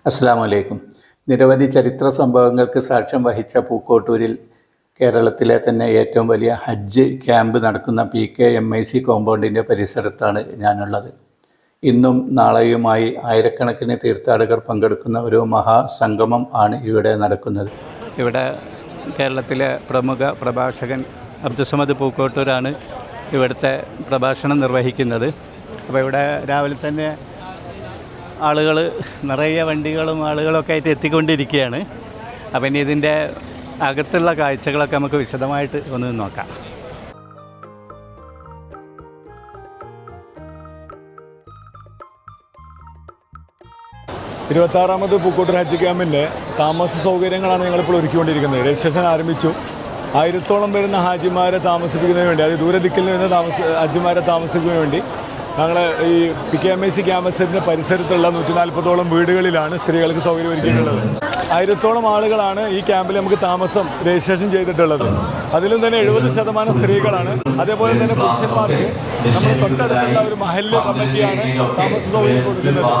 അസ്സലാമു അലൈക്കും. നിരവധി ചരിത്ര സംഭവങ്ങൾക്ക് സാക്ഷ്യം വഹിച്ച പൂക്കോട്ടൂരിൽ കേരളത്തിലെ തന്നെ ഏറ്റവും വലിയ ഹജ്ജ് ക്യാമ്പ് നടക്കുന്ന PKMIC കോമ്പൗണ്ടിൻ്റെ പരിസരത്താണ് ഞാനുള്ളത്. ഇന്നും നാളെയുമായി ആയിരക്കണക്കിന് തീർത്ഥാടകർ പങ്കെടുക്കുന്ന ഒരു മഹാസംഗമം ആണ് ഇവിടെ നടക്കുന്നത്. ഇവിടെ കേരളത്തിലെ പ്രമുഖ പ്രഭാഷകൻ അബ്ദുസ്സമദ് പൂക്കോട്ടൂരാണ് ഇവിടുത്തെ പ്രഭാഷണം നിർവഹിക്കുന്നത്. അപ്പോൾ ഇവിടെ രാവിലെ തന്നെ ആളുകൾ നിറയെ വണ്ടികളും ആളുകളൊക്കെ ആയിട്ട് എത്തിക്കൊണ്ടിരിക്കുകയാണ്. അപ്പം ഇനി ഇതിൻ്റെ അകത്തുള്ള കാഴ്ചകളൊക്കെ നമുക്ക് വിശദമായിട്ട് ഒന്ന് നോക്കാം. ഇരുപത്താറാമത് പൂക്കോട്ടൂർ ഹജ്ജ് ക്യാമ്പിൻ്റെ താമസ സൗകര്യങ്ങളാണ് ഞങ്ങളിപ്പോൾ ഒരുക്കിക്കൊണ്ടിരിക്കുന്നത്. രജിസ്ട്രേഷൻ ആരംഭിച്ചു. 1000-ഓളം വരുന്ന ഹാജിമാരെ താമസിപ്പിക്കുന്നതിന് വേണ്ടി, അത് ദൂരദിക്കിൽ നിന്ന് ഹജ്ജിമാരെ താമസിക്കുന്നതിന് വേണ്ടി ഞങ്ങൾ ഈ PKMIC ക്യാമ്പസിൻ്റെ പരിസരത്തുള്ള 140ഓളം വീടുകളിലാണ് സ്ത്രീകൾക്ക് സൗകര്യം ഒരുക്കിയിട്ടുള്ളത്. 1000-ഓളം ആളുകളാണ് ഈ ക്യാമ്പിൽ നമുക്ക് താമസം രജിസ്ട്രേഷൻ ചെയ്തിട്ടുള്ളത്. അതിലും തന്നെ 70% സ്ത്രീകളാണ്. അതേപോലെ തന്നെ പുരുഷന്മാർക്ക് നമ്മൾ തൊട്ടടുത്തുള്ള ഒരു മഹല്ല് കമ്മിറ്റിയാണ് താമസ സൗകര്യം കൊടുക്കുന്നത്.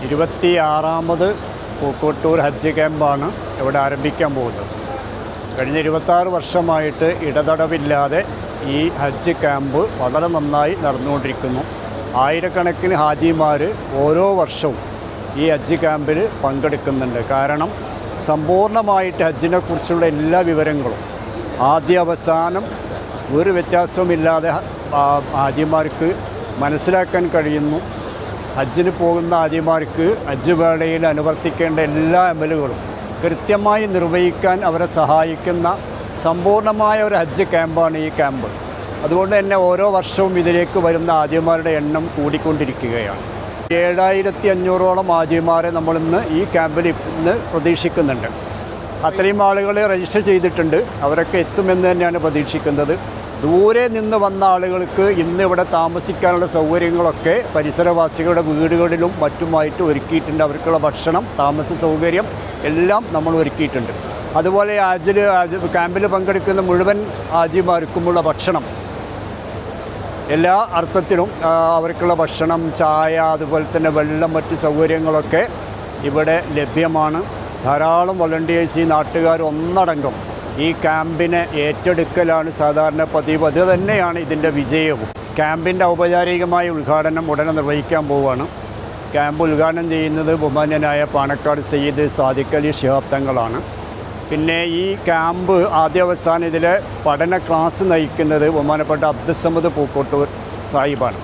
ഇരുപത്തിയാറാമത് പൂക്കോട്ടൂർ ഹജ്ജ് ക്യാമ്പാണ് ഇവിടെ ആരംഭിക്കാൻ പോകുന്നത്. കഴിഞ്ഞ 26 വർഷമായിട്ട് ഇടതടവില്ലാതെ ഈ ഹജ്ജ് ക്യാമ്പ് വളരെ നന്നായി നടന്നുകൊണ്ടിരിക്കുന്നു. ആയിരക്കണക്കിന് ഹാജിമാർ ഓരോ വർഷവും ഈ ഹജ്ജ് ക്യാമ്പിൽ പങ്കെടുക്കുന്നുണ്ട്. കാരണം സമ്പൂർണ്ണമായിട്ട് ഹജ്ജിനെക്കുറിച്ചുള്ള എല്ലാ വിവരങ്ങളും ആദ്യ അവസാനം ഒരു വ്യത്യാസവുമില്ലാതെ ഹാജിമാർക്ക് മനസ്സിലാക്കാൻ കഴിയുന്നു. ഹജ്ജിന് പോകുന്ന ഹാജിമാർക്ക് ഹജ്ജ് വേളയിൽ അനുവർത്തിക്കേണ്ട എല്ലാ അമലുകളും കൃത്യമായി നിർവഹിക്കാൻ അവരെ സഹായിക്കുന്ന സമ്പൂർണ്ണമായ ഒരു ഹജ്ജ് ക്യാമ്പാണ് ഈ ക്യാമ്പ്. അതുകൊണ്ട് തന്നെ ഓരോ വർഷവും ഇതിലേക്ക് വരുന്ന ഹാജിമാരുടെ എണ്ണം കൂടിക്കൊണ്ടിരിക്കുകയാണ്. 7500ഓളം ഹാജിമാരെ നമ്മളിന്ന് ഈ ക്യാമ്പിൽ ഇന്ന് പ്രതീക്ഷിക്കുന്നുണ്ട്. അത്രയും ആളുകൾ രജിസ്റ്റർ ചെയ്തിട്ടുണ്ട്. അവരൊക്കെ എത്തുമെന്ന് തന്നെയാണ് പ്രതീക്ഷിക്കുന്നത്. ദൂരെ നിന്ന് വന്ന ആളുകൾക്ക് ഇന്ന് ഇവിടെ താമസിക്കാനുള്ള സൗകര്യങ്ങളൊക്കെ പരിസരവാസികളുടെ വീടുകളിലും മറ്റുമായിട്ട് ഒരുക്കിയിട്ടുണ്ട്. അവർക്കുള്ള ഭക്ഷണം, താമസ സൗകര്യം എല്ലാം നമ്മൾ ഒരുക്കിയിട്ടുണ്ട്. അതുപോലെ ക്യാമ്പിൽ പങ്കെടുക്കുന്ന മുഴുവൻ ഹാജിമാർക്കുമുള്ള ഭക്ഷണം, എല്ലാ അർത്ഥത്തിലും അവർക്കുള്ള ഭക്ഷണം, ചായ, അതുപോലെ തന്നെ വെള്ളം, മറ്റ് സൗകര്യങ്ങളൊക്കെ ഇവിടെ ലഭ്യമാണ്. ധാരാളം വോളണ്ടിയേഴ്സ്, ഈ നാട്ടുകാർ ഒന്നടങ്കം ഈ ക്യാമ്പിനെ ഏറ്റെടുക്കലാണ് സാധാരണ പതിവ്. അത് തന്നെയാണ് ഇതിൻ്റെ വിജയവും. ക്യാമ്പിൻ്റെ ഔപചാരികമായ ഉദ്ഘാടനം ഉടനെ നിർവഹിക്കാൻ പോവുകയാണ്. ക്യാമ്പ് ഉദ്ഘാടനം ചെയ്യുന്നത് ബഹുമാന്യനായ പാണക്കാട് സയ്യിദ് സാദിഖ് അലി ശിഹാബ് തങ്ങളാണ്. പിന്നെ ഈ ക്യാമ്പ് ആദ്യാവസാനം ഇതിലെ പഠന ക്ലാസ് നയിക്കുന്നത് ബഹുമാനപ്പെട്ട അബ്ദുസ്സമദ് പൂക്കോട്ടൂർ സാഹിബാണ്.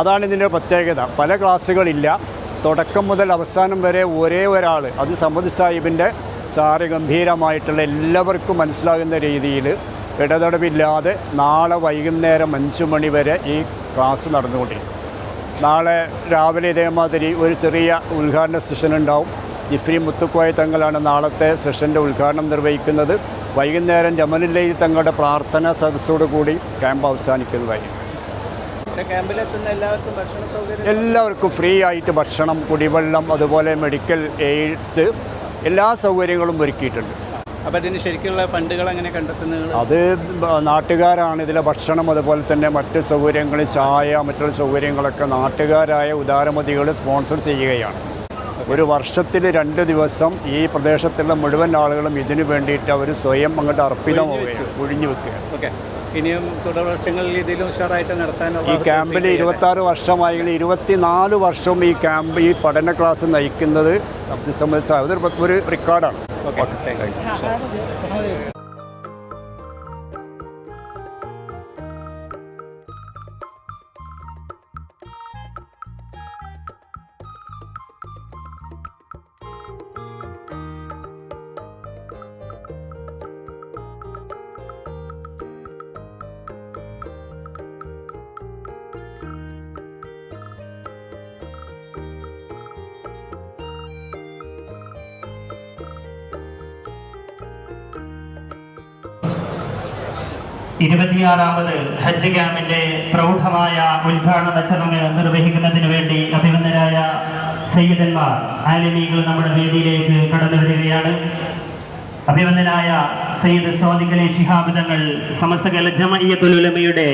അതാണ് ഇതിൻ്റെ പ്രത്യേകത. പല ക്ലാസ്സുകളില്ല. തുടക്കം മുതൽ അവസാനം വരെ ഒരേ ഒരാൾ, അത് സമദ് സാഹിബിൻ്റെ സാറ് ഗംഭീരമായിട്ടുള്ള എല്ലാവർക്കും മനസ്സിലാകുന്ന രീതിയിൽ ഇടതടവില്ലാതെ നാളെ വൈകുന്നേരം 5 മണി വരെ ഈ ക്ലാസ് നടന്നുകൊണ്ടിരിക്കും. നാളെ രാവിലെ ഇതേമാതിരി ഒരു ചെറിയ ഉദ്ഘാടന സെഷൻ ഉണ്ടാവും. ജിഫ്രി മുത്തുക്കോയ തങ്ങളാണ് നാളത്തെ സെഷൻ്റെ ഉദ്ഘാടനം നിർവഹിക്കുന്നത്. വൈകുന്നേരം ജമലുല്ലൈൽ തങ്ങളുടെ പ്രാർത്ഥന സദസ്സോടുകൂടി ക്യാമ്പ് അവസാനിക്കുന്നതായിരിക്കും. എല്ലാവർക്കും ഫ്രീ ആയിട്ട് ഭക്ഷണം, കുടിവെള്ളം, അതുപോലെ മെഡിക്കൽ എയ്ഡ്സ് എല്ലാ സൗകര്യങ്ങളും ഒരുക്കിയിട്ടുണ്ട്. അപ്പോൾ അതിന് ശരിക്കുള്ള ഫണ്ടുകൾ എങ്ങനെ കണ്ടെത്തുന്നത്? അത് നാട്ടുകാരാണ്. ഇതിലെ ഭക്ഷണം, അതുപോലെ തന്നെ മറ്റ് സൗകര്യങ്ങൾ, ചായ, മറ്റുള്ള സൗകര്യങ്ങളൊക്കെ നാട്ടുകാരായ ഉദാരമതികൾ സ്പോൺസർ ചെയ്യുകയാണ്. ഒരു വർഷത്തിൽ 2 ദിവസം ഈ പ്രദേശത്തുള്ള മുഴുവൻ ആളുകളും ഇതിനു വേണ്ടിയിട്ട് അവർ സ്വയം അങ്ങോട്ട് അർപ്പിതമാവുകയാണ്, ഒഴിഞ്ഞു വെക്കുകയാണ്. ഓക്കെ. ഇനിയും തുടർ വർഷങ്ങളിൽ ഇതിലും ഉഷാറായിട്ട് നടത്താനുള്ള ഈ ക്യാമ്പിൽ 26 വർഷമായെങ്കിൽ 24 വർഷവും ഈ ക്യാമ്പ്, ഈ പഠന ക്ലാസ് നയിക്കുന്നത് അബ്ദുസ്സമദ് സാഹിബ്. ഒരു റെക്കോർഡാണ്. ഓക്കെ. ഇരുപത്തിയാറാമത് ഹജ്ജ് ക്യാമ്പിന്റെ പ്രൗഢമായ ഉദ്ഘാടന ചടങ്ങ് നിർവഹിക്കുന്നതിന് വേണ്ടി അഭിനന്ദരായ സയ്യിദന്മാർ, ആലിമീങ്ങൾ നമ്മുടെ വേദിയിലേക്ക് കടന്നു വരികയാണ്. അഭിവന്ദനായ സയ്യിദ് സ്വാദിഖ് അലി ശിഹാബ് തങ്ങൾ സമസ്ത കേരള ജമഇയ്യത്തുൽ ഉലമയുടെ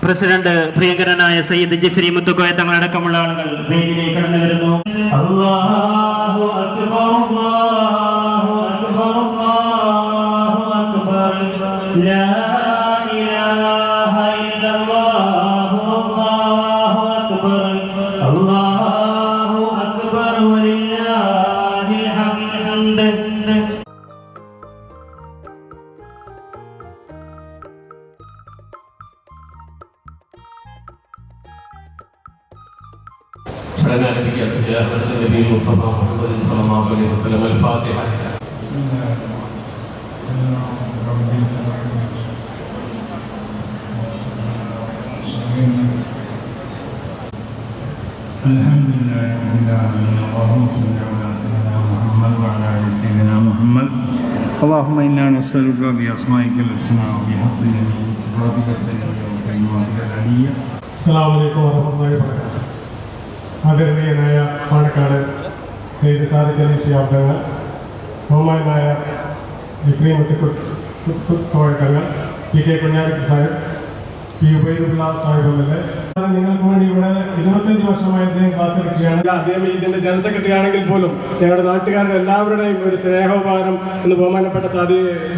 പ്രസിഡന്റ് പ്രിയങ്കരനായ സയ്യിദ് ജിഫ്രി മുത്തുക്കോയ തങ്ങളടക്കമുള്ള ആളുകൾ വേദിയിലേക്ക് കടന്നു വരുന്നു. അല്ലാഹു അക്ബർ അല്ലാഹു അക്ബർ അല്ലാഹു അക്ബർ ലാ ഇലാഹ ഇല്ലല്ലാഹു അല്ലാഹു അക്ബർ അല്ലാഹു അക്ബർ വലില്ലാഹിൽ ഹംദ്. شرعنا نبيك يا أحمد النبي المصطفى محمد صلى الله عليه وسلم. الفاتحة. بسم الله الحمد لله رب العالمين. اللهم صل على سيدنا محمد وعلى آل سيدنا محمد. اللهم إنا نسألك بأسمائك الحسنى وبحق صفاتك السيئة وكلماتك العلية. السلام عليكم ورحمة الله وبركاته. ആദരണീയനായ പാണക്കാട് സയ്യിദ് സാദിഖ് അലി ശിഹാബ് തങ്ങൾ, ബഹുമാനായ Jifri Muthukoya Thangal, P K Kunhalikutty Sahib, P Ubaidullah Sahib MLA, നിങ്ങൾക്ക് വേണ്ടി ഇവിടെ 25 വർഷമായി അദ്ദേഹം ക്ലാസ് എടുക്കുകയാണ്. അദ്ദേഹം ഇതിൻ്റെ ജനറൽ സെക്രട്ടറി ആണെങ്കിൽ പോലും ഞങ്ങളുടെ നാട്ടുകാരുടെ എല്ലാവരുടെയും ഒരു സ്നേഹോപകാരം എന്ന് ബഹുമാനപ്പെട്ട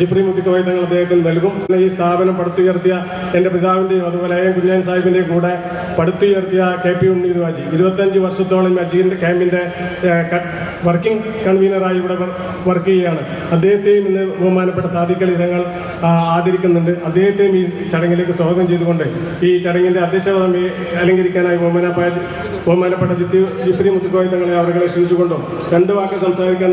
ജിഫ്രി മുത്തുക്കോയ തങ്ങൾ അദ്ദേഹത്തിന് നൽകും. ഈ സ്ഥാപനം പടുത്തുയർത്തിയ എൻ്റെ പിതാവിൻ്റെയും അതുപോലെ കുഞ്ഞാൻ സാഹിബിൻ്റെയും കൂടെ പടുത്തുയർത്തിയ KP ഉണ്ണീദ് ഹാജി 25 വർഷത്തോളം ഹജ്ജിൻ്റെ ക്യാമ്പിൻ്റെ വർക്കിംഗ് കൺവീനറായി ഇവിടെ വർക്ക് ചെയ്യുകയാണ്. അദ്ദേഹത്തെയും ഇന്ന് ബഹുമാനപ്പെട്ട സാദിഖ് അലി തങ്ങൾ ആദരിക്കുന്നുണ്ട്. അദ്ദേഹത്തെയും ഈ ചടങ്ങിലേക്ക് സ്വാഗതം ചെയ്തുകൊണ്ട് ഈ ചടങ്ങിൻ്റെ അധ്യക്ഷപദം അലങ്കരിക്കാനായി ബഹുമാനപ്പെട്ട ജിഫ്രി മുത്തുക്കോയ തങ്ങളെ അവരെ ക്ഷണിച്ചുകൊണ്ടും 2 വാക്ക് സംസാരിക്കാൻ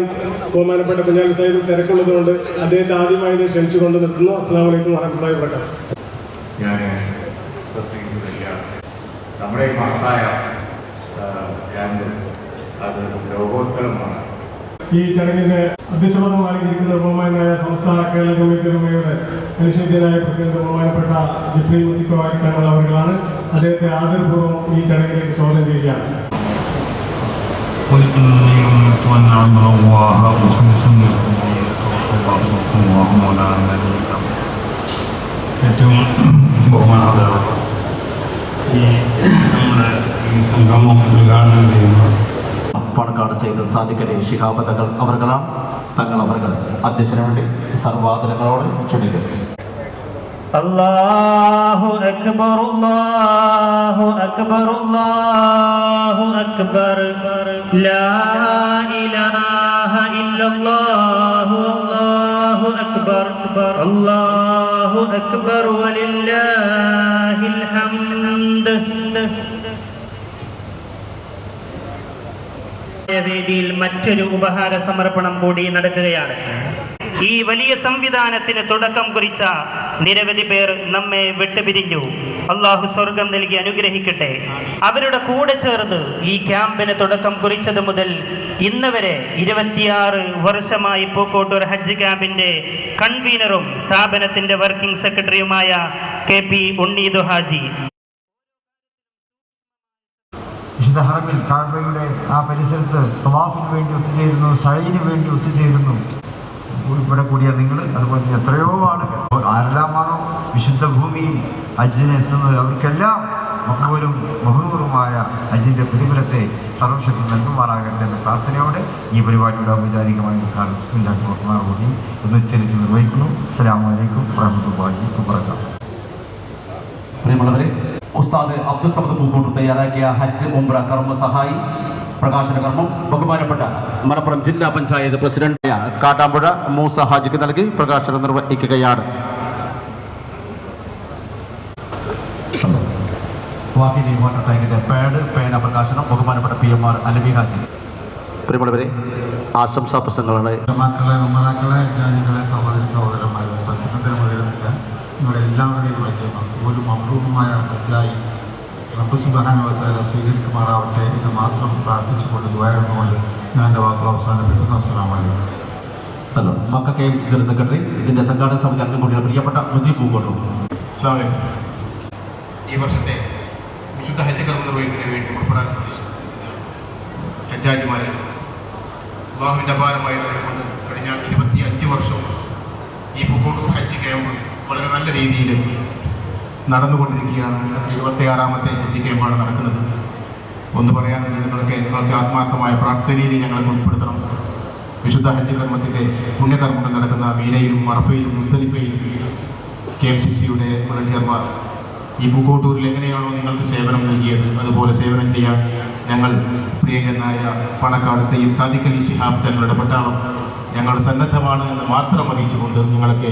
ബഹുമാനപ്പെട്ട കുഞ്ഞാലി സാഹിബ് തിരക്കുള്ളതുകൊണ്ട് അദ്ദേഹത്തെ ആദ്യമായി ക്ഷണിച്ചുകൊണ്ട് നിർത്തുന്നു. അസ്സലാമു അലൈക്കും വറഹ്മത്തുള്ളാഹി വബറകാതുഹു. ഞാൻ പ്രസംഗിക്കുന്നില്ല. നമ്മുടെ ഈ മഹത്തായ ക്യാമ്പ് അത് ലോകോത്തരമാണ്. ഈ ചടങ്ങിന്റെ അധ്യക്ഷപദം അലങ്കരിക്കുന്ന ബഹുമാനായ സംസ്ഥാന കേരള ജമഇയ്യത്തുൽ ഉലമയുടെ അനുശോചനായ പ്രസിഡന്റ് ബഹുമാനപ്പെട്ട ജിഫ്രി മുത്തുക്കോയ തങ്ങൾ അവர்களാണ്. അദ്ദേഹത്തെ ആദരപൂർവ്വം ഈ ചടങ്ങിലേക്ക് സ്വാഗതം ചെയ്യുകയാണ്. ഏറ്റവും ബഹുമാനാദരം നമ്മുടെ ഈ സംഗമം ഉദ്ഘാടനം ചെയ്യുന്ന പാണക്കാട് സയ്യിദ് സാദിഖ് അലി ശിഹാബ് തങ്ങൾ അവർകളാണ്. തങ്ങൾ അവർകൾ അധ്യക്ഷന് വേണ്ടി സർവാദരങ്ങളോട് ക്ഷണിക്കുന്നു. അല്ലാഹു അക്ബർ അല്ലാഹു അക്ബർ അല്ലാഹു അക്ബർ ലാ ഇലാഹ ഇല്ലല്ലാഹു അല്ലാഹു അക്ബർ അല്ലാഹു അക്ബർ വലില്ലാഹിൽ ഹംദ്. വേദിയിൽ മറ്റൊരു ഉപഹാര സമർപ്പണം കൂടി നടക്കുകയാണ്. ഈ വലിയ സംവിധാനത്തിന് തുടക്കം കുറിച്ച നിരവധി പേർ നമ്മെ വിട്ടുപിരിഞ്ഞു. അള്ളാഹു സ്വർഗം നൽകി അനുഗ്രഹിക്കട്ടെ. അവരുടെ കൂടെ ചേർന്ന് ഈ ക്യാമ്പിന് തുടക്കം കുറിച്ചത് മുതൽ ഇന്ന് വരെ 26 വർഷമായി പൂക്കോട്ടൂർ ഹജ്ജ് ക്യാമ്പിന്റെ കൺവീനറും സ്ഥാപനത്തിന്റെ വർക്കിംഗ് സെക്രട്ടറിയുമായ KP ഉണ്ണീദ് ഹാജി. വിശുദ്ധ ഹറമിൽ കാബയുടെ ആ പരിസരത്ത് തവാഫിന് വേണ്ടി ഒത്തുചേരുന്നു, സഅയിന് വേണ്ടി ഒത്തുചേരുന്നു. ഇവിടെ കൂടിയ നിങ്ങൾ, അതുപോലെ എത്രയോ ആളുകൾ ആരെല്ലാമാണോ വിശുദ്ധ ഭൂമിയിൽ ഹജ്ജിന് എത്തുന്നത് അവർക്കെല്ലാം മഹ്ബൂലും മഹ്റൂറുമായ ഹജ്ജിൻ്റെ പ്രതിഫലത്തെ സർവശക്തി നൽകുമാറാകട്ടെ എന്ന പ്രാർത്ഥനയോടെ ഈ പരിപാടിയുടെ ഔപചാരികമായ ഉദ്ഘാടനം ബിസ്മില്ലാഹിർ റഹ്മാനിർ റഹീം എന്ന് ഉച്ചരിച്ച് നിർവഹിക്കുന്നു. അസ്സലാമു അലൈക്കും വറഹ്മത്തുള്ളാഹി വബറകാതുഹു. പ്രിയമുള്ളവരെ, ഉസ്താദ് അബ്ദുൽ സമദ് പൂക്കോട്ടൂർ തയ്യാറാക്കിയ ഹജ്ജ് ഉംറ കർമ്മ സഹായി പ്രകാശന കർമ്മം ബഹുമാനപ്പെട്ട മലപ്പുറം ജില്ലാ പഞ്ചായത്ത് പ്രസിഡന്റ് കാട്ടാമ്പുഴ മൂസ ഹാജിക്ക് നൽകി പ്രകാശനം നിർവഹിക്കുകയാണ്. വാഹിനി വാട്ടർ ടാങ്കിന്റെ പാഡ് പേന പ്രകാശനം ബഹുമാനപ്പെട്ട PMR അലവി ഹാജി. പ്രിയമുള്ളവരെ, ആശംസാ പ്രസംഗങ്ങളാണ്. ഉമ്മറാക്കളെ, ജാതികളെ, സഹോദരന്മാരെ പ്രസംഗത്തിന് മുതിരുന്നില്ല. നിങ്ങളുടെ എല്ലാവരുടെയും പരിചയമാണ്. ഒരു മഹ്റൂമായ ഹജ്ജായി റബ്ബ് സുബ്ഹാനഹു വ തആല സ്വീകരിക്കുമാറാവട്ടെ എന്ന് മാത്രം പ്രാർത്ഥിച്ചുകൊണ്ട് ദുആ ഞാൻ എൻ്റെ വാക്കുകൾ അവസാനിപ്പിക്കുന്നു. അസ്സലാമു അലൈക്കും. Hello, Mecca KMC general secretary, ഇതിന്റെ സംഘാടക സമിതി അംഗം കൂടിയാണ് പ്രിയപ്പെട്ട മുജീബ് പൂക്കോട്ടൂർ. ഈ വർഷത്തെ വിശുദ്ധ ഹജ്ജ് കർമ്മ നിർവഹിക്കുന്നതിന് വേണ്ടി പുറപ്പെടാൻ ഹജ്ജാജിമാർ അള്ളാഹുവിൻ്റെ അപാരമായി കൊണ്ട് കഴിഞ്ഞ 25 വർഷവും ഈ പൂക്കോട്ടൂർ ഹജ്ജ് ക്യാമ്പ് വളരെ നല്ല രീതിയിൽ നടന്നുകൊണ്ടിരിക്കുകയാണ്. 26ാമത്തെ ഹജ്ജ് ക്യാമ്പാണ് നടക്കുന്നത്. ഒന്ന് പറയാനുള്ളത്, നിങ്ങൾക്ക് ആത്മാർത്ഥമായ പ്രാർത്ഥനയിൽ ഞങ്ങളെ ഉൾപ്പെടുത്തണം. വിശുദ്ധ ഹജ്ജ് കർമ്മത്തിൻ്റെ പുണ്യകർമ്മങ്ങൾ നടക്കുന്ന മീനയിലും അറഫയിലും മുസ്ദലിഫയിലും KMCCയുടെ വളണ്ടിയർമാർ ഈ പൂക്കോട്ടൂരിൽ എങ്ങനെയാണോ നിങ്ങൾക്ക് സേവനം നൽകിയത് അതുപോലെ സേവനം ചെയ്യാൻ ഞങ്ങൾ പ്രിയങ്കരനായ പണക്കാട് സയ്യിദ് സാദിഖ് അലി ശിഹാബ് തങ്ങളുടെ പട്ടാളം ഞങ്ങൾ സന്നദ്ധമാണ് എന്ന് മാത്രം അറിയിച്ചുകൊണ്ട് നിങ്ങളൊക്കെ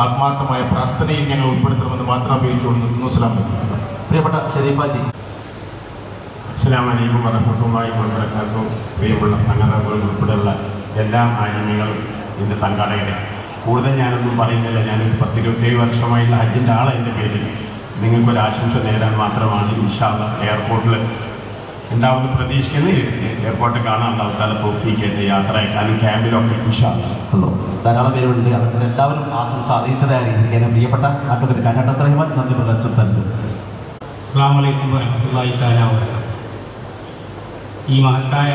ആത്മാർത്ഥമായ പ്രാർത്ഥനയിൽ ഞങ്ങൾ ഉൾപ്പെടുത്തണമെന്ന് മാത്രം അപേക്ഷിച്ചുകൊണ്ട് നിർത്തുന്നു. അസ്സലാമു അലൈക്കും. പ്രിയപ്പെട്ട ഷരീഫാജി. അസ്സലാമു അലൈക്കും വറഹ്മത്തുള്ളാഹി വബറകാതുഹു. പ്രിയമുള്ള തങ്ങളവകൾ ഉൾപ്പെടെയുള്ള എല്ലാ ആലിമീങ്ങളും ഇതിൻ്റെ സംഘാടകരെ, കൂടുതൽ ഞാനൊന്നും പറയുന്നില്ല. ഞാനൊരു 10-27 വർഷമായുള്ള ഹജ്ജിൻ്റെ ആളെൻ്റെ പേരിൽ നിങ്ങൾക്കൊരു ആശംസ നേടാൻ മാത്രമാണ് ഇൻഷാ അല്ലാഹ് എയർപോർട്ടിൽ ഉണ്ടാവുന്ന പ്രതീക്ഷിക്കുന്നത്. എയർപോർട്ട് കാണാൻ അല്ലാഹു തൗഫീഖ് യാത്ര അയക്കാനും ക്യാമ്പിലൊക്കെ ഇൻഷാ അല്ലാഹ്. ധാരാളം പേരുണ്ട്. അവർക്ക് എല്ലാവരും ആശംസ അറിയിച്ചതായി അറിയിച്ചിരിക്കുകയാണ്. പ്രിയപ്പെട്ട അഡ്വക്കേറ്റ് കാനാട്ട് റഹ്മാൻ നന്ദി പ്രകാശിച്ചു. അസ്സലാമു അലൈക്കും വറഹ്മത്തുള്ളാഹി തആല വബറകാതുഹു. ഈ മഹത്തായ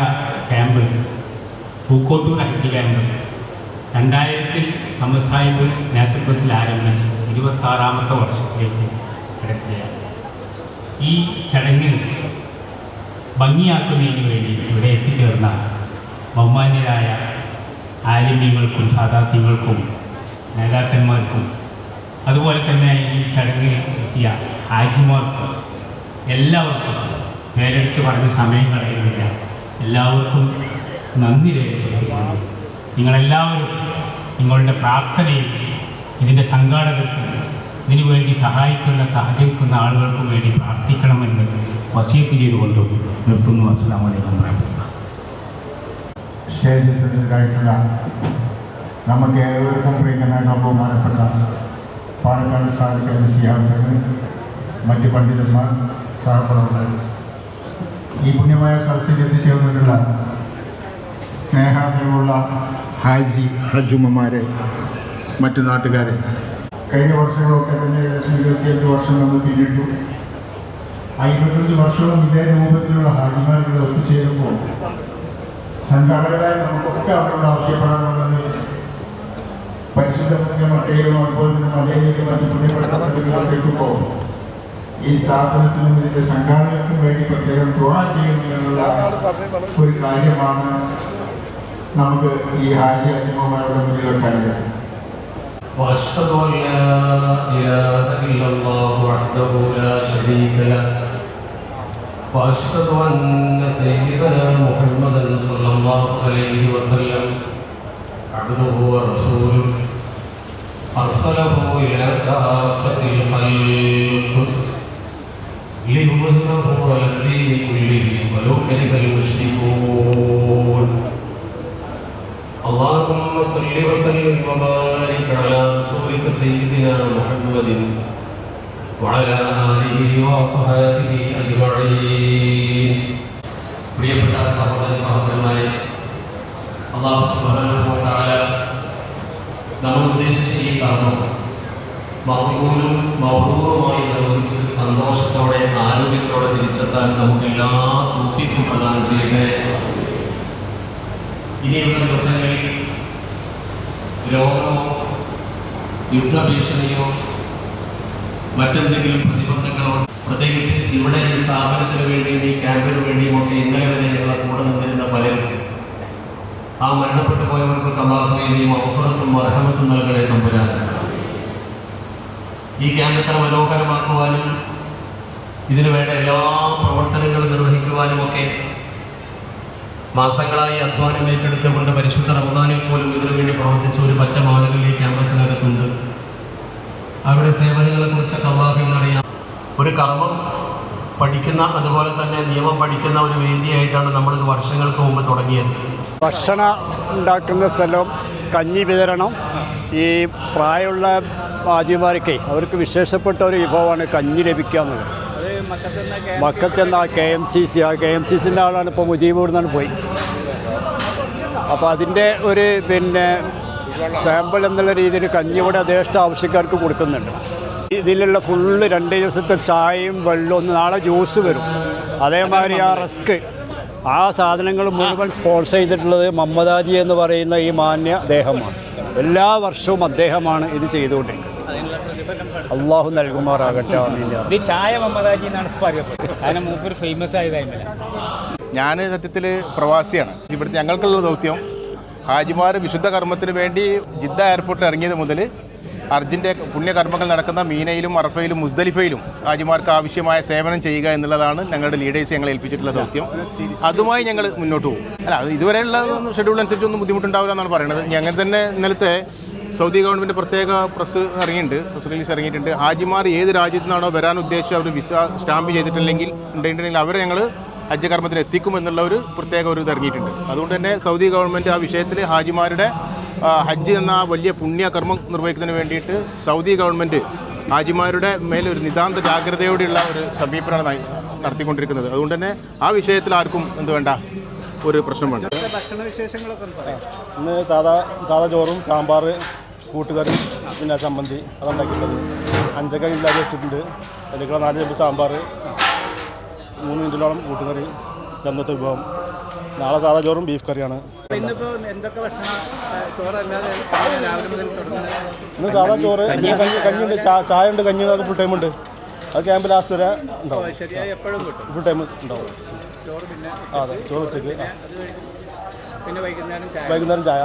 ക്യാമ്പ് പൂക്കോട്ടൂർ ഹജ്ജ് ക്യാമ്പ് 2000 സമദ് സാഹിബ് നേതൃത്വത്തിൽ ആരംഭിച്ച് 26ാമത്തെ വർഷത്തിലേക്ക് കിടക്കുകയാണ്. ഈ ചടങ്ങ് ഭംഗിയാക്കുന്നതിന് വേണ്ടി ഇവിടെ എത്തിച്ചേർന്ന ബഹുമാന്യരായ ആലിമ്യങ്ങൾക്കും സാദാത്യങ്ങൾക്കും നേതാക്കന്മാർക്കും അതുപോലെ തന്നെ ഈ ചടങ്ങിൽ എത്തിയ ഹാജിമാർക്കും എല്ലാവർക്കും പേരെടുത്ത് പറഞ്ഞ സമയം കളയുന്നില്ല. എല്ലാവർക്കും നന്ദി രേഖപ്പെടുത്തിക്കൊണ്ട് നിങ്ങളെല്ലാവരും നിങ്ങളുടെ പ്രാർത്ഥനയിൽ ഇതിൻ്റെ സംഘാടകർക്കും ഇതിനു വേണ്ടി സഹകരിക്കുന്ന ആളുകൾക്കും വേണ്ടി പ്രാർത്ഥിക്കണമെന്ന് വസിയത്ത് ചെയ്തുകൊണ്ടും നിർത്തുന്നു. അസ്സലാമു അലൈക്കും വറഹ്മത്തുള്ളാഹി. സ്റ്റേജിൽ സജ്ജരായിട്ടുള്ള നമുക്ക് ഏവർക്കും പ്രിയങ്കരനായ ബഹുമാനപ്പെട്ട പാണക്കാട് സാദിഖ് അലി ശിഹാബ് തങ്ങൾ, മറ്റ് പണ്ഡിതന്മാർ, സഹപ്രവർത്തകർ, ഈ പുണ്യമായ സദസ്സിൽ എത്തിച്ചേർന്നിട്ടുള്ള സ്നേഹാദരവുള്ള ഹജ്ജുമ്മമാരെ, മറ്റു നാട്ടുകാരെ, കഴിഞ്ഞ വർഷങ്ങളൊക്കെ തന്നെ ഏകദേശം 25 വർഷം നമ്മൾ പിന്നിട്ടു. 25 വർഷവും ഇതേ രൂപത്തിലുള്ള ഹാജിമാരുടെ ഒത്തുചേരുമ്പോൾ സംഘാടകരായ നമുക്കൊക്കെ അവരോട് ആവശ്യപ്പെടാനുള്ളത് പരിശുദ്ധ പുണ്യമക്കയിലും അതുപോലെ തന്നെ മദീനയിലും മറ്റു പുണ്യപ്പെട്ട സ്ഥലങ്ങളിലേക്ക് എത്തുമ്പോൾ ഈ സ്ഥാപനത്തിനും ഇതിൻ്റെ സംഘാടകർക്കും വേണ്ടി പ്രത്യേകം ദുആ ചെയ്യുന്നു എന്നുള്ള ഒരു കാര്യമാണ് നമുക്ക് ഈ ഹാജി അജ്മമാരുടെ മുന്നിൽ വെക്കാനുള്ളത്. وأشهد أن لا إله إلا الله وحده لا شريك له وأشهد أن سيدنا محمدا صلى الله عليه وسلم عبده ورسوله أرسله إلى كافة الخلق ليظهره على الدين كله ولو كره المشركون. اللهم صل وسلم وبارك على رسولك سيدنا محمد وعلى آله وصحبه أجمعين. പ്രിയപ്പെട്ട സഹോദര സഹോദരന്മാരെ, അല്ലാഹു സുബ്ഹാനഹു വ തആല നമ്മൾ ഉദ്ദേശിച്ച ഈ കർമ്മം മഖബൂലും മബ്റൂറുമായി നിർവഹിച്ച് സന്തോഷത്തോടെ ആരോഗ്യത്തോടെ തിരിച്ചെത്താൻ നമുക്ക് എല്ലാ തൗഫീഖും പ്രദാനം ചെയ്യട്ടെ. ഇനിയുള്ള ദിവസങ്ങളിൽ രോഗമോ യുദ്ധഭീഷണിയോ മറ്റെന്തെങ്കിലും പ്രതിബന്ധങ്ങളോ, പ്രത്യേകിച്ച് ഇവിടെ ഈ സ്ഥാപനത്തിന് വേണ്ടിയും ഈ ക്യാമ്പിന് വേണ്ടിയും ഒക്കെ ഇന്നലെ വരെ ഞങ്ങളെ കൂടെ നിന്നിരുന്ന പലരും ആ മരണപ്പെട്ടു പോയവർക്ക് അല്ലാഹുവിനെയും മഗ്ഫിറത്തും റഹ്മത്തും നൽകണേ തമ്പുരാൻ. ഈ ക്യാമ്പ് ഇത്ര മനോഹരമാക്കുവാനും ഇതിനു വേണ്ട എല്ലാ പ്രവർത്തനങ്ങളും നിർവഹിക്കുവാനും ഒക്കെ മാസങ്ങളായി അധ്വാനം ഏറ്റെടുത്തുകൊണ്ട് പരിശുദ്ധ റമദാനിൽ പോലും ഇതിനു വേണ്ടി പ്രവർത്തിച്ച ഒരു പറ്റം ആളുകൾ ഈ ക്യാമ്പസിനകത്തുണ്ട്. അവരുടെ സേവനങ്ങളെക്കുറിച്ചൊക്കെ അല്ലാഹുവിന് അറിയാം. ഒരു കർമ്മം പഠിക്കുന്ന, അതുപോലെ തന്നെ നിയമം പഠിക്കുന്ന ഒരു വേദിയായിട്ടാണ് നമ്മളിത് വർഷങ്ങൾക്ക് മുമ്പ് തുടങ്ങിയത്. ഭക്ഷണം ഉണ്ടാക്കുന്ന സ്ഥലം, കഞ്ഞി വിതരണം, ഈ പ്രായമുള്ള ഹാജിമാർക്ക് അവർക്ക് വിശേഷപ്പെട്ട ഒരു വിഭവമാണ് കഞ്ഞി ലഭിക്കുക എന്നുള്ളത്. മക്കത്തെന്ന KMCCൻ്റെ ആളാണ് ഇപ്പോൾ മുജീബ് നിന്നാണ് പോയി. അപ്പോൾ അതിൻ്റെ ഒരു സാമ്പിൾ എന്നുള്ള രീതിയിൽ കഞ്ഞി ഇവിടെ ദേശ ആവശ്യക്കാർക്ക് കൊടുക്കുന്നുണ്ട്. ഇതിലുള്ള ഫുള്ള് 2 ദിവസത്തെ ചായയും വെള്ളവും, നാളെ ജ്യൂസ് വരും. അതേമാതിരി ആ റസ്ക് ആ സാധനങ്ങൾ മുഴുവൻ സ്പോൺസർ ചെയ്തിട്ടുള്ളത് മുഹമ്മദ് ഹാജി എന്ന് പറയുന്ന ഈ മാന്യ അദ്ദേഹമാണ്. എല്ലാ വർഷവും അദ്ദേഹമാണ് ഇത് ചെയ്തുകൊണ്ടിരിക്കുന്നത്. അള്ളാഹു നൽകുമാറാകട്ടെ. ഇത് ചായ മുഹമ്മദ് ഹാജി എന്നാണ് ഇപ്പോൾ അറിയപ്പെട്ടത്. അതിന് മൂപ്പർ ഫേമസ് ആയതായിരുന്നില്ല. ഞാൻ സത്യത്തിൽ പ്രവാസിയാണ്. ഇവിടുത്തെ ഞങ്ങൾക്കുള്ള ദൗത്യം ഹാജിമാർ വിശുദ്ധ കർമ്മത്തിന് വേണ്ടി ജിദ്ദ എയർപോർട്ടിൽ ഇറങ്ങിയത് മുതൽ ഹജ്ജിൻ്റെ പുണ്യകർമ്മങ്ങൾ നടക്കുന്ന മീനയിലും അറഫയിലും മുസ്ദലിഫയിലും ഹാജിമാർക്ക് ആവശ്യമായ സേവനം ചെയ്യുക എന്നുള്ളതാണ് ഞങ്ങളുടെ ലീഡേഴ്സ് ഞങ്ങളെ ഏൽപ്പിച്ചിട്ടുള്ള ദൗത്യം. അതുമായി ഞങ്ങൾ മുന്നോട്ട് പോകും. അല്ല, അത് ഇതുവരെയുള്ള ഷെഡ്യൂൾ അനുസരിച്ചൊന്നും ബുദ്ധിമുട്ടുണ്ടാവില്ല എന്നാണ് പറയുന്നത്. ഞങ്ങൾ തന്നെ ഇന്നലത്തെ സൗദി ഗവൺമെൻറ് പ്രത്യേക പ്രസ് റിലീസ് ഇറങ്ങിയിട്ടുണ്ട്. ഹാജിമാർ ഏത് രാജ്യത്തു നിന്നാണോ വരാൻ ഉദ്ദേശിച്ച് അവർ വിസ സ്റ്റാമ്പ് ചെയ്തിട്ടുണ്ടെങ്കിൽ അവരെ ഞങ്ങൾ ഹജ്ജ് കർമ്മത്തിന് എത്തിക്കുമെന്നുള്ള ഒരു പ്രത്യേക ഒരു ഇത് ഇറങ്ങിയിട്ടുണ്ട്. അതുകൊണ്ട് തന്നെ സൗദി ഗവൺമെൻറ് ആ വിഷയത്തിൽ ഹാജിമാരുടെ ഹജ്ജ് എന്ന വലിയ പുണ്യകർമ്മം നിർവഹിക്കുന്നതിന് വേണ്ടിയിട്ട് സൗദി ഗവൺമെൻറ് ഹാജിമാരുടെ മേലൊരു നിതാന്ത ജാഗ്രതയോടെയുള്ള ഒരു സമീപനമാണ് നടത്തിക്കൊണ്ടിരിക്കുന്നത്. അതുകൊണ്ട് തന്നെ ആ വിഷയത്തിൽ ആർക്കും വേണ്ട ഒരു പ്രശ്നം വേണ്ട. ഭക്ഷണ വിശേഷങ്ങളൊക്കെ ഇന്ന് സാധാ ചോറും സാമ്പാർ കൂട്ടുകറി പിന്നെ ചമ്മന്തി അതുണ്ടാക്കിയിട്ടുള്ളത്. 5 ഇല്ലാതെ വെച്ചിട്ടുണ്ട്. അതിലേക്കുള്ള 4 ചെമ്പ് സാമ്പാർ, 3 മിനിറ്റിലോളം കൂട്ടുകറി, ഇന്നത്തെ വിഭവം. നാളെ സാധാ ചോറും ബീഫ് കറിയാണ്. ഇന്ന് സാധാ ചോറ്, കഞ്ഞിയുണ്ട്, ചായ ഉണ്ട്, കഞ്ഞി ഫുൾ ടൈം ഉണ്ട്. അത് ക്യാമ്പ് ലാസ്റ്റ് വരെ ഉണ്ടാവും. ഫുൾ ടൈം ഉണ്ടാവും. അതെ, ചോറ് ഉച്ചയ്ക്ക്. വൈകുന്നേരം ചായ.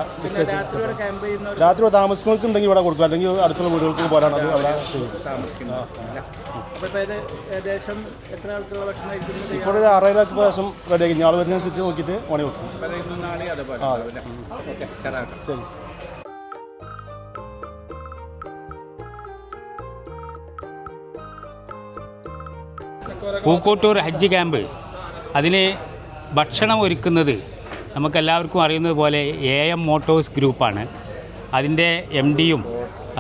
രാത്രി താമസിക്കുന്നവർക്ക് ഉണ്ടെങ്കിൽ ഇവിടെ കൊടുക്കും, അല്ലെങ്കിൽ അടുത്തുള്ള വീടുകൾക്ക് പോരാണ് അത് അവിടെ ഇപ്പോൾ 6,000 ദിവസം റെഡിയാക്കി. ഞാൾ വരുന്നതനുസരിച്ച് നോക്കിയിട്ട് പണി കൊടുക്കും. ശരി. പൂക്കോട്ടൂർ ഹജ്ജ് ക്യാമ്പ്, അതിന് ഭക്ഷണം ഒരുക്കുന്നത് നമുക്കെല്ലാവർക്കും അറിയുന്നത് പോലെ AM മോട്ടോഴ്സ് ഗ്രൂപ്പാണ്. അതിൻ്റെ MDയും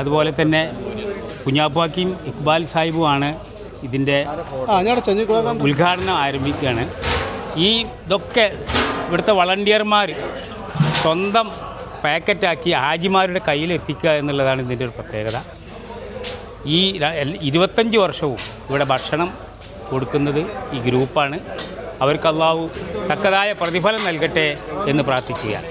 അതുപോലെ തന്നെ കുഞ്ഞാപ്പാക്കിയും ഇക്ബാൽ സാഹിബുമാണ് ഇതിൻ്റെ ഉദ്ഘാടനം ആരംഭിക്കുകയാണ്. ഇതൊക്കെ ഇവിടുത്തെ വളണ്ടിയർമാർ സ്വന്തം പാക്കറ്റാക്കി ഹാജിമാരുടെ കയ്യിലെത്തിക്കുക എന്നുള്ളതാണ് ഇതിൻ്റെ ഒരു പ്രത്യേകത. ഈ 25 വർഷവും ഇവിടെ ഭക്ഷണം കൊടുക്കുന്നത് ഈ ഗ്രൂപ്പാണ്. അവർക്ക് അല്ലാഹു തക്കതായ പ്രതിഫലം നൽകട്ടെ എന്ന് പ്രാർത്ഥിക്കുകയാണ്.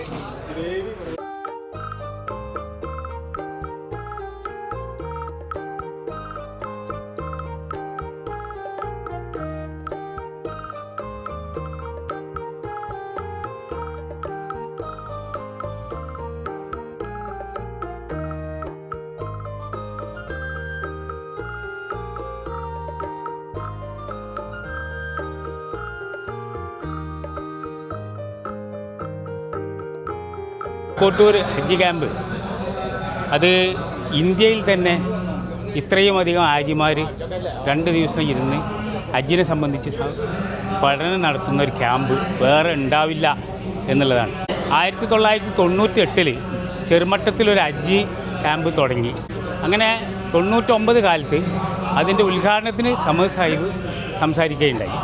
പൂക്കോട്ടൂർ ഹജ്ജ് ക്യാമ്പ് അത് ഇന്ത്യയിൽ തന്നെ ഇത്രയും അധികം ഹാജിമാർ 2 ദിവസം ഇരുന്ന് ഹജ്ജിനെ സംബന്ധിച്ച് പഠനം നടത്തുന്ന ഒരു ക്യാമ്പ് വേറെ ഉണ്ടാവില്ല എന്നുള്ളതാണ്. 1998 ചെറുമട്ടത്തിലൊരു ഹജ്ജ് ക്യാമ്പ് തുടങ്ങി. അങ്ങനെ 99 കാലത്ത് അതിൻ്റെ ഉദ്ഘാടനത്തിന് സമദ് സാഹിബ് സംസാരിക്കുകയുണ്ടായി.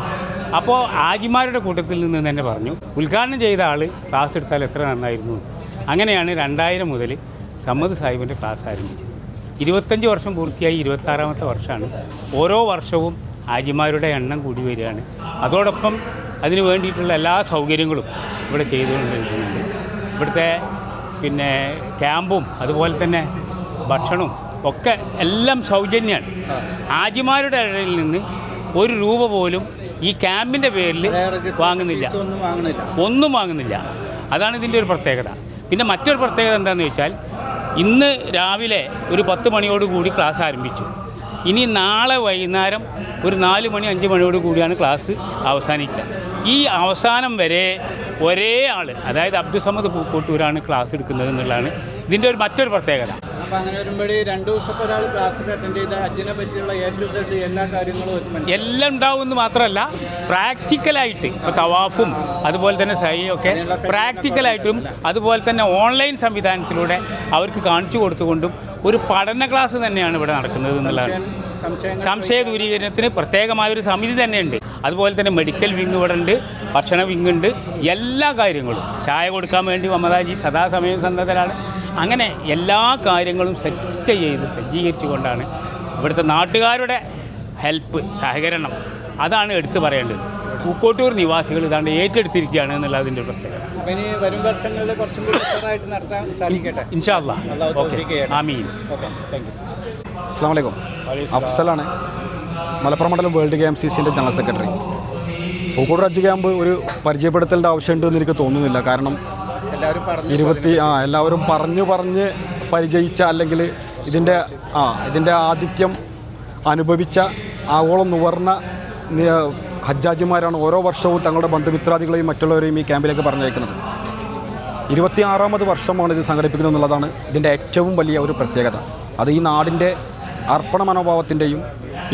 അപ്പോൾ ഹാജിമാരുടെ കൂട്ടത്തിൽ നിന്ന് തന്നെ പറഞ്ഞു, ഉദ്ഘാടനം ചെയ്ത ആൾ ക്ലാസ് എടുത്താൽ എത്ര നന്നായിരുന്നു. അങ്ങനെയാണ് 2000 മുതൽ സമദ് സാഹിബിൻ്റെ ക്ലാസ് ആരംഭിച്ചത്. 25 വർഷം പൂർത്തിയായി, 26ാമത്തെ വർഷമാണ്. ഓരോ വർഷവും ഹാജിമാരുടെ എണ്ണം കൂടി വരികയാണ്. അതോടൊപ്പം അതിന് വേണ്ടിയിട്ടുള്ള എല്ലാ സൗകര്യങ്ങളും ഇവിടെ ചെയ്തുകൊണ്ടിരിക്കുന്നുണ്ട്. ഇവിടുത്തെ ക്യാമ്പും അതുപോലെ തന്നെ ഭക്ഷണവും ഒക്കെ എല്ലാം സൗജന്യമാണ്. ഹാജിമാരുടെ ഇടയിൽ നിന്ന് 1 രൂപ പോലും ഈ ക്യാമ്പിൻ്റെ പേരിൽ വാങ്ങുന്നില്ല, ഒന്നും വാങ്ങുന്നില്ല. അതാണ് ഇതിൻ്റെ ഒരു പ്രത്യേകത. പിന്നെ മറ്റൊരു പ്രത്യേകത എന്താണെന്ന് വെച്ചാൽ, ഇന്ന് രാവിലെ ഒരു 10 മണിയോടുകൂടി ക്ലാസ് ആരംഭിച്ചു. ഇനി നാളെ വൈകുന്നേരം ഒരു 4 മണി 5 മണിയോട് കൂടിയാണ് ക്ലാസ് അവസാനിക്കുക. ഈ അവസാനം വരെ ഒരേ ആൾ, അതായത് അബ്ദുസമദ് പൂക്കോട്ടൂരാണ് ക്ലാസ് എടുക്കുന്നത് എന്നുള്ളതാണ് ഇതിൻ്റെ മറ്റൊരു പ്രത്യേകത. അപ്പോൾ അങ്ങനെ വരുമ്പോൾ 2 ദിവസത്തെ ഒരാൾ ക്ലാസ്സിൽ അറ്റൻഡ് ചെയ്ത ഹജ്ജിനെ പറ്റിയുള്ള A to Z എല്ലാ കാര്യങ്ങളും എല്ലാം ഉണ്ടാവുമെന്ന് മാത്രമല്ല, പ്രാക്ടിക്കലായിട്ട് ഇപ്പോൾ തവാഫും അതുപോലെ തന്നെ സഹിയൊക്കെ പ്രാക്ടിക്കലായിട്ടും അതുപോലെ തന്നെ ഓൺലൈൻ സംവിധാനത്തിലൂടെ അവർക്ക് കാണിച്ചു കൊടുത്തുകൊണ്ടും ഒരു പഠന ക്ലാസ് തന്നെയാണ് ഇവിടെ നടക്കുന്നത് എന്നുള്ളതാണ്. സംശയ ദൂരീകരണത്തിന് പ്രത്യേകമായൊരു സമിതി തന്നെയുണ്ട്. അതുപോലെ തന്നെ മെഡിക്കൽ വിങ് ഇവിടെ ഉണ്ട്, ഭക്ഷണ വിങ് ഉണ്ട്, എല്ലാ കാര്യങ്ങളും. ചായ കൊടുക്കാൻ വേണ്ടി മമതാജി സദാസമയം സന്നദ്ധരാണ്. അങ്ങനെ എല്ലാ കാര്യങ്ങളും സെറ്റ് ചെയ്ത് സജ്ജീകരിച്ചുകൊണ്ടാണ് ഇവിടുത്തെ നാട്ടുകാരുടെ ഹെൽപ്പ്, സഹകരണം, അതാണ് എടുത്തു പറയേണ്ടത്. പൂക്കോട്ടൂർ നിവാസികൾ ഇതാണ്ട് ഏറ്റെടുത്തിരിക്കുകയാണ് എന്നുള്ള അതിൻ്റെ പ്രത്യേകത. അപ്പം ഇനി വരും വർഷങ്ങളിൽ കുറച്ചും കൂടി ഉഷാറായിട്ട് നടത്താൻ സാധിക്കട്ടെ. ഇൻഷാ അല്ലാഹ്. അല്ലാഹു തൗഫീഖ് ചെയ്യട്ടെ. ആമീൻ. Okay, thank you. അസ്സലാമു അലൈക്കും. അഫ്സലാണ്, മലപ്പുറം മണ്ഡലം വേൾഡ് KMCCൻ്റെ ജനറൽ സെക്രട്ടറി. പൂക്കോട്ടൂർ ഹജ്ജ് ക്യാമ്പ് ഒരു പരിചയപ്പെടുത്തേണ്ട ആവശ്യമുണ്ടെന്ന് എനിക്ക് തോന്നുന്നില്ല. കാരണം എല്ലാവരും പറഞ്ഞ് പരിചയിച്ച അല്ലെങ്കിൽ ഇതിൻ്റെ ആതിഥ്യം അനുഭവിച്ച ആവോളം നുവർന്ന ഹജ്ജാജിമാരാണ് ഓരോ വർഷവും തങ്ങളുടെ ബന്ധുമിത്രാദികളെയും മറ്റുള്ളവരെയും ഈ ക്യാമ്പിലേക്ക് പറഞ്ഞയക്കുന്നത്. 26ാമത് വർഷമാണ് ഇത് സംഘടിപ്പിക്കുന്നത് എന്നുള്ളതാണ് ഇതിൻ്റെ ഏറ്റവും വലിയ ഒരു പ്രത്യേകത. അത് ഈ നാടിൻ്റെ അർപ്പണ മനോഭാവത്തിൻ്റെയും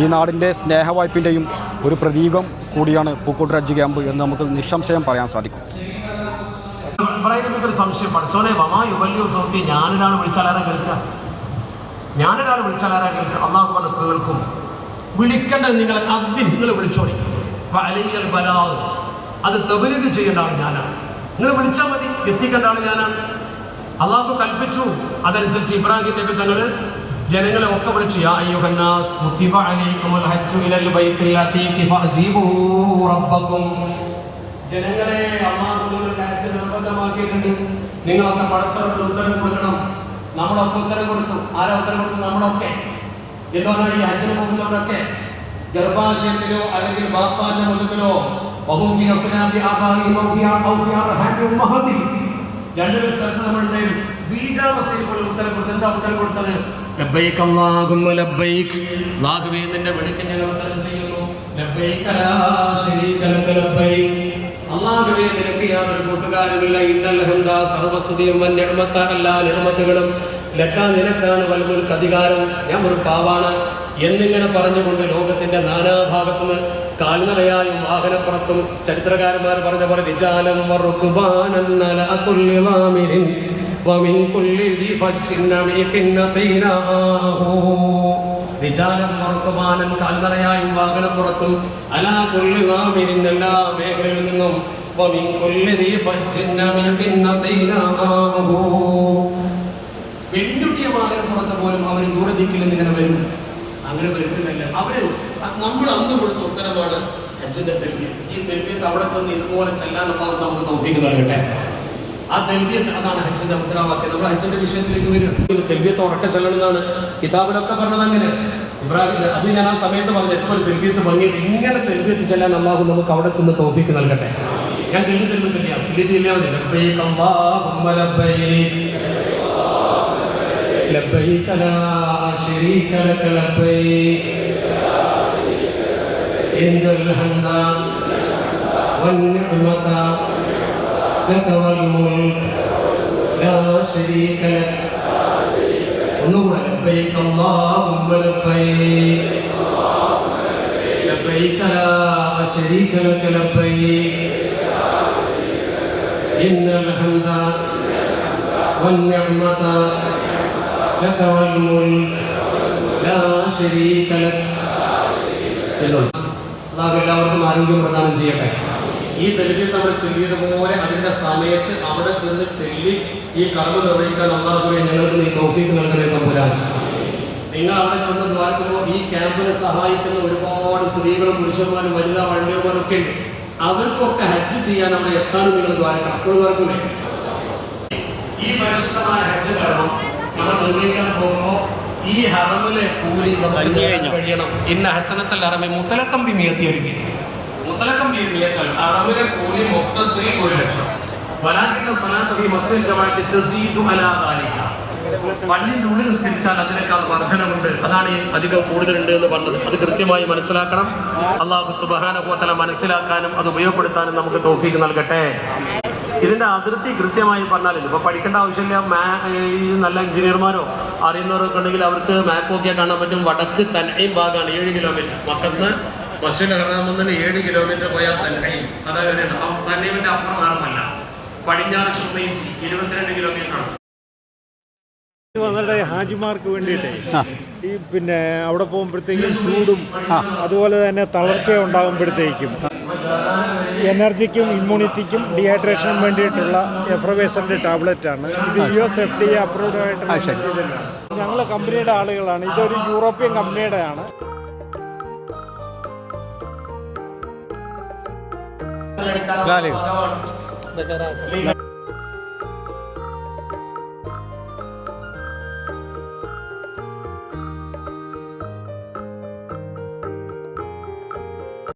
ഈ നാടിൻ്റെ സ്നേഹവായ്പിൻ്റെയും ഒരു പ്രതീകം കൂടിയാണ് പൂക്കോട്ടൂർ ഹജ്ജ് ക്യാമ്പ് എന്ന് നമുക്ക് നിസ്സംശയം പറയാൻ സാധിക്കും. ഒരു സംശയം, പഠിച്ചോനെ വമായി വലിയ സൗത്തി ഞാനൊരാൾ വിളിച്ചാലാരാ കേൾക്കുക? അള്ളാഹു പറഞ്ഞ കേൾക്കും. വിളിക്കേണ്ടത് നിങ്ങൾ അദ്ദിൻ, നിങ്ങൾ വിളിച്ചോളി. വഅലയ്യൽ ബലാഗ്, അത് തബ്ലീഗ് ചെയ്യേണ്ട ആൾ ഞാനാണ്. നിങ്ങൾ വിളിച്ചാൽ മതി, എത്തിക്കേണ്ട ആൾ ഞാനാണ്. അള്ളാഹു കൽപ്പിച്ചു. അതനുസരിച്ച് ഇബ്രാഹിം നബി തങ്ങൾ ജനങ്ങളെ ഒക്കെ വിളിച്ചു. യാ അയ്യുഹന്നാസ് കുതിബ അലൈക്കുമുൽ ഹജ്ജു ഇലൽ ബൈത്തിൽ അതീഖി ഫഅജീബൂ റബ്ബക്കും. ജനങ്ങളെ, അള്ളാഹു നിങ്ങൾക്ക് ഹജ്ജ് നിർബന്ധമാക്കിയിട്ടുണ്ട്. നിങ്ങളൊക്കെ പടച്ചവർക്ക് ഉത്തരം കൊടുക്കണം. നമ്മളൊക്കെ ഉത്തരം കൊടുത്തു. ആരാ ഉത്തരം കൊടുത്തു? നമ്മളൊക്കെ. എന്ന് പറഞ്ഞാൽ ഈ ഹജ്ജിന് പോകുന്നവരൊക്കെ ഗർഭാശയത്തിലോ അല്ലെങ്കിൽ ബാപ്പാന്റെ മുതുകിലോ രണ്ടു സ്ഥലത്ത് നമ്മളുടെ ബീജാവസ്ഥയിൽ ഉത്തരം കൊടുത്തു. എന്താ ഉത്തരം കൊടുത്തത്? ലബ്ബൈക് അല്ലാഹുമ്മ ലബ്ബൈക്. അല്ലാഹുവേ നിന്റെ വിളിക്ക് ഞങ്ങൾ ഉത്തരം ചെയ്യുന്നു. ലബ്ബൈക ലാ ശരീക ലക ലബ്ബൈക്. അല്ലാഹുവേ നിനക്ക് യാതൊരു കൂട്ടുകാരുമില്ല. ഇന്നൽ ഹംദ സർവസ്തുതിയും വന്നിഅമത എല്ലാ നിഅമത്തുകളും ലക നിനക്കാണ്, വൽ മുൽക്ക് അധികാരം, ഞാൻ ഒരു പാവാണ് എന്നിങ്ങനെ പറഞ്ഞുകൊണ്ട് ലോകത്തിന്റെ നാനാഭാഗത്തുനിന്ന് കാൽനടയായും വാഹനപ്പുറത്തും ചരിത്രകാരന്മാർ പറഞ്ഞ പോലെ റിജാലം വറുക്ബാനൻ അലാ കുല്ലി ളാമിരിൻ വമിൻ കുല്ലി ദി ഫജ്ജിൻ അമീഖിൻ അതൈനാഹു. റിജാലം വറുക്ബാനൻ, കാൽനടയായും വാഹനപ്പുറത്തും, അലാ കുല്ലി ളാമിരിൻ, എല്ലാ മേഖലയിൽ നിന്നും, വമിൻ കുല്ലി ദി ഫജ്ജിൻ അമീഖിൻ അതൈനാഹു. വെടിഞ്ഞൊട്ടിയ വാഹനപ്പുറത്ത് പോലും അവർ ദൂരദിക്കിൽ നിന്നിങ്ങനെ വരും. അങ്ങനെ വരുന്നില്ല. നമ്മൾ അന്ന് കൊടുത്ത ഉത്തരമാണ് ഹജ്ജിന്റെ തൽബിയത്ത്. ഈ തൽബിയത്ത് അവിടെ ചെന്ന് ഇതുപോലെ ചെല്ലാൻ നമുക്ക് തൗഫീഖ് നൽകട്ടെ. ആ തൽബിയത്ത്, അതാണ് ഹജ്ജിന്റെ മുദ്രാവാക്യം. നമ്മൾ ഹജ്ജിന്റെ വിഷയത്തിലേക്ക് വരും. തൽബിയത്ത് ഉറക്കെ ചെല്ലണമെന്നാണ് കിതാബിലൊക്കെ പറഞ്ഞത്. അങ്ങനെ ഇബ്രാഹിം, അത് ഞാൻ ആ സമയത്ത് പറഞ്ഞു, എപ്പോൾ തൽബിയത്ത് ഭംഗിയിട്ട് ഇങ്ങനെ തൽബിയത്ത് ചെല്ലാൻ അല്ലാഹു നമുക്ക് അവിടെ ചെന്ന് തൗഫീഖ് നൽകട്ടെ. ഞാൻ لبيك لا شريك لك لبيك إن الحمد والنعمة لك والملك لا شريك لك. ونور لبيك اللهم لبيك لبيك لا شريك لك لبيك إن الحمد والنعمة لك والملك لا شريك لك. അല്ലാഹു എല്ലാവർക്കും ആരോഗ്യം പ്രദാനം ചെയ്യട്ടെ. ഈ തൽബിയത്ത് നമ്മൾ ചൊല്ലിയതുപോലെ അതിൻ്റെ സമയത്ത് അവിടെ ചെന്ന് ചൊല്ലി ഈ കർമ്മം നിർവഹിക്കാൻ അല്ലാഹുവേ ഞങ്ങൾക്ക് നീ തൗഫീഖ് നൽകണേ തമ്പുരാൻ. നിങ്ങൾ അവിടെ ചെന്ന് ദ്വാരക്കുമ്പോൾ ഈ ക്യാമ്പിനെ സഹായിക്കുന്ന ഒരുപാട് സ്ത്രീകളും പുരുഷന്മാരും വനിതാ വണ്ടിയന്മാരൊക്കെ ഉണ്ട്. അവർക്കൊക്കെ ഹജ്ജ് ചെയ്യാൻ അവിടെ എത്താനും നിങ്ങൾ ദ്വാരക്കണം. അപ്പോൾ ദ്വാരക്കൂലേ? ഈ പരിശുദ്ധമായ ഹജ്ജ് കർമ്മം നമ്മൾ നിർവഹിക്കാൻ പോകുമ്പോൾ ഈ ഹറമിലെ കൂലി കഴിയണം. ഇന്ന ഹസനത്തൽ ഹറമി മുത്തലക്കം ബിമിയത്തി ഒരുക്കി. മുത്തലക്കം ബിമിയത്തൽ ഹറമിലെ കൂലി മൊത്തത്തിൽ 1,00,000. വലാകിന്ന സ്വലാത്ത് ഫീ മസ്ജിദ് ജമാഅത്തി തസീദു അലാ ദാലിക. പള്ളിയുടെ ഉള്ളിൽ നിസ്കരിച്ചാൽ അതിനേക്കാൾ വർധനമുണ്ട്. അതാണ് അധികം കൂടുതലുണ്ട് എന്ന് പറഞ്ഞത്. അത് കൃത്യമായി മനസ്സിലാക്കണം. അല്ലാഹു സുബ്ഹാനഹു വ തആല മനസ്സിലാക്കാനും അത് ഉപയോഗപ്പെടുത്താനും നമുക്ക് തൗഫീഖ് നൽകട്ടെ. ഇതിൻ്റെ അതിർത്തി കൃത്യമായി പറഞ്ഞാലില്ല. ഇപ്പോൾ പഠിക്കേണ്ട ആവശ്യമില്ല. ഈ നല്ല എഞ്ചിനീയർമാരോ അറിയുന്നവരൊക്കെ ഉണ്ടെങ്കിൽ അവർക്ക് മാപ്പ് നോക്കിയാൽ കാണാൻ പറ്റും. വടക്ക് തൻഈം ഭാഗമാണ് 7 കിലോമീറ്റർ. മക്കത്ത് മസ്ജിദുൽ ഹറാമിൽ നിന്ന് 7 കിലോമീറ്റർ പോയാൽ തൻഈം. അതായത് തൻഈമിൻ്റെ അപ്പുറം ആളമല്ല. പടിഞ്ഞാറ് ശുമൈസി 22 കിലോമീറ്ററാണ്. വന്നിട്ട് ഹാജിമാർക്ക് വേണ്ടിയിട്ടേ ഈ അവിടെ പോകുമ്പോഴത്തേക്കും ചൂടും അതുപോലെ തന്നെ തളർച്ച ഉണ്ടാകുമ്പോഴത്തേക്കും എനർജിക്കും ഇമ്മ്യൂണിറ്റിക്കും ഡീഹൈഡ്രേഷനും വേണ്ടിയിട്ടുള്ള എഫ്രവേസറിൻ്റെ ടാബ്ലറ്റാണ് ഇത്. USFDA അപ്രൂവ്ഡ് ആയിട്ടുള്ള മെറ്റീരിയലാണ്. ഞങ്ങൾ കമ്പനിയുടെ ആളുകളാണ്. ഇതൊരു യൂറോപ്യൻ കമ്പനിയുടെ ആണ്. അസ്സലാമു അലൈക്കും.